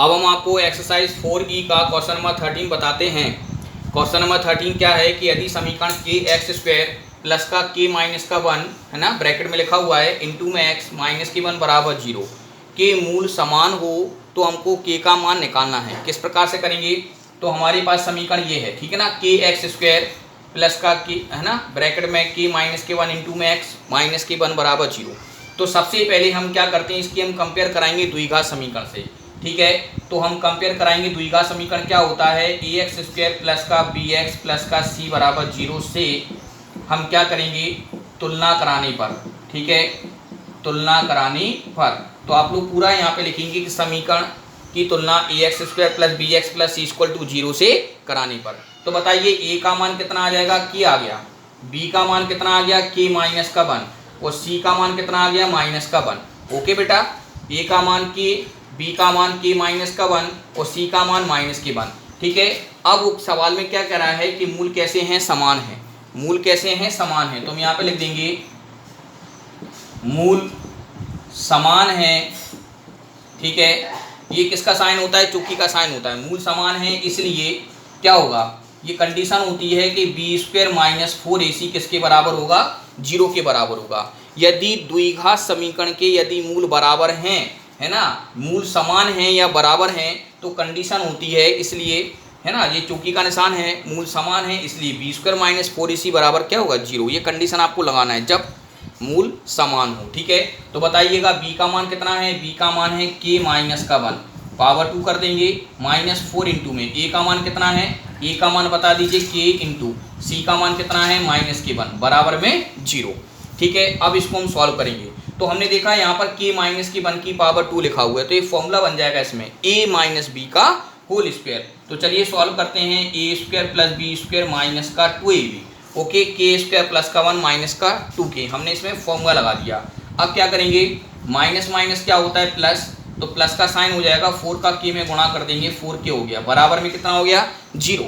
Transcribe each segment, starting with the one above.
अब हम आपको एक्सरसाइज 4E का क्वेश्चन नंबर 13 बताते हैं। क्वेश्चन नंबर 13 क्या है कि यदि समीकरण के एक्स स्क्वायर प्लस का के माइनस का 1 है ना, ब्रैकेट में लिखा हुआ है, इंटू में एक्स माइनस के 1 बराबर 0 के मूल समान हो तो हमको के का मान निकालना है। किस प्रकार से करेंगे? तो हमारे पास समीकरण ये है, ठीक है ना, के एक्स स्क्वायर प्लस का के है ना, ब्रैकेट में के माइनस के 1 इंटू में एक्स माइनस के 1 बराबर 0। तो सबसे पहले हम क्या करते हैं, इसकी हम कंपेयर कराएंगे द्विघात समीकरण से। ठीक है, तो हम कंपेयर कराएंगे द्विघात समीकरण क्या होता है, ए एक्स स्क्वायर प्लस का बी एक्स प्लस का सी बराबर 0 से हम क्या करेंगे, तुलना कराने पर। ठीक है, तुलना कराने पर तो आप लोग पूरा यहाँ पे लिखेंगे कि समीकरण की तुलना A X square plus B X plus C equal to 0 से कराने पर। तो बताइए ए का मान कितना आ जाएगा, के आ गया, बी का मान कितना आ गया, के माइनस का 1, और सी का मान कितना आ गया, माइनस का 1। ओके बेटा, ए का मान के, बी का मान के माइनस का 1 और सी का मान माइनस के 1। ठीक है, अब सवाल में क्या कह रहा है कि मूल कैसे हैं, समान हैं। मूल कैसे हैं, समान हैं। तो हम यहाँ पे लिख देंगे मूल समान है। ठीक है, ये किसका साइन होता है, चौकी का साइन होता है। मूल समान है इसलिए क्या होगा, ये कंडीशन होती है कि बी स्क्वायर माइनस 4ac किसके बराबर होगा, 0 के बराबर होगा। यदि द्विघात समीकरण के यदि मूल बराबर हैं, है ना, मूल समान हैं या बराबर हैं, तो कंडीशन होती है, इसलिए है ना, ये चौकी का निशान है, मूल समान है इसलिए बी स्क्वायर माइनस 4ac बराबर क्या होगा, 0। ये कंडीशन आपको लगाना है जब मूल समान हो। ठीक है, तो बताइएगा बी का मान कितना है, बी का मान है के माइनस का 1, पावर 2 कर देंगे, माइनस 4 इंटू में ए का मान कितना है, ए का मान बता दीजिए के इंटू सी का मान कितना है, माइनस के 1 बराबर में 0। ठीक है, अब इसको हम सॉल्व करेंगे। तो हमने देखा यहाँ पर के माइनस की 1 की पावर 2 लिखा हुआ है, तो ये फॉर्मूला बन जाएगा इसमें ए माइनस बी का होल स्क्वायर। तो चलिए सॉल्व करते हैं, A square plus B square minus का 2ab। ओके, के स्क्वायर प्लस का 1 माइनस का 2k, हमने इसमें फॉर्मूला लगा दिया। अब क्या करेंगे, माइनस माइनस क्या होता है, प्लस, तो प्लस का साइन हो जाएगा, 4 का k में गुणा कर देंगे, 4k हो गया, बराबर में कितना हो गया, 0।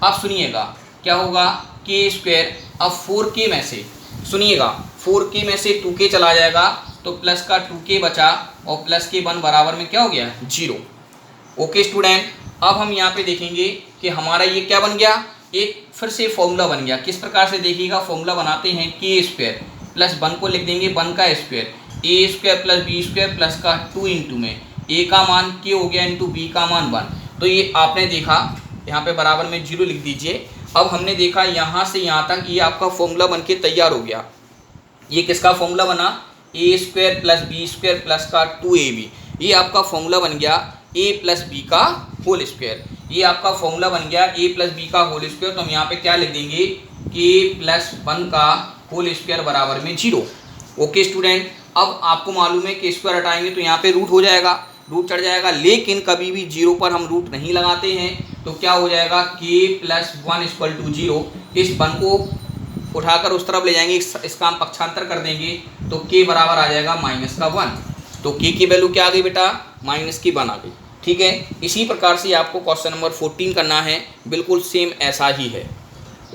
अब सुनिएगा क्या होगा, के स्क्वायर, अब 4k में से सुनिएगा 4k में से 2k चला जाएगा, तो प्लस का 2k बचा और प्लस के 1 बराबर में क्या हो गया, 0। ओके स्टूडेंट, अब हम यहाँ पे देखेंगे कि हमारा ये क्या बन गया, एक फिर से फॉर्मूला बन गया। किस प्रकार से देखिएगा, फॉर्मूला बनाते हैं, के स्क्वायर प्लस 1 को लिख देंगे 1 का square, A square plus B square plus का 2 इंटू में ए का मान के हो गया इंटू बी का मान 1। तो ये आपने देखा, यहाँ पे बराबर में 0 लिख दीजिए। अब हमने देखा यहाँ से यहाँ तक ये आपका फॉर्मूला बन के तैयार हो गया। ये किसका फॉर्मूला बना, A square plus B square plus का 2ab, ये आपका फॉर्मूला बन गया ए प्लस बी का होल स्क्वायर। ये आपका फॉर्मूला बन गया ए प्लस बी का होल स्क्वायर। तो हम यहाँ पे क्या लिख देंगे, के प्लस 1 का होल स्क्वायर बराबर में 0। ओके स्टूडेंट, अब आपको मालूम है कि स्क्वायर हटाएंगे तो यहाँ पे रूट हो जाएगा, रूट चढ़ जाएगा, लेकिन कभी भी 0 पर हम रूट नहीं लगाते हैं। तो क्या हो जाएगा, के प्लस 1 इक्वल टू 0। इस 1 को उठाकर उस तरफ ले जाएंगे, इसका हम पक्षांतर कर देंगे, तो के बराबर आ जाएगा माइनस का 1। तो के की वैल्यू क्या आ गई बेटा, माइनस की 1 आ गई। ठीक है, इसी प्रकार से आपको क्वेश्चन नंबर 14 करना है, बिल्कुल सेम ऐसा ही है।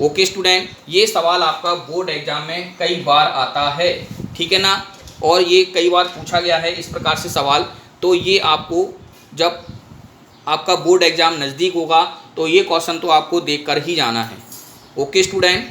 ओके स्टूडेंट, ये सवाल आपका बोर्ड एग्जाम में कई बार आता है, ठीक है ना, और ये कई बार पूछा गया है इस प्रकार से सवाल। तो ये आपको जब आपका बोर्ड एग्जाम नज़दीक होगा तो ये क्वेश्चन तो आपको देख कर ही जाना है। Okay student.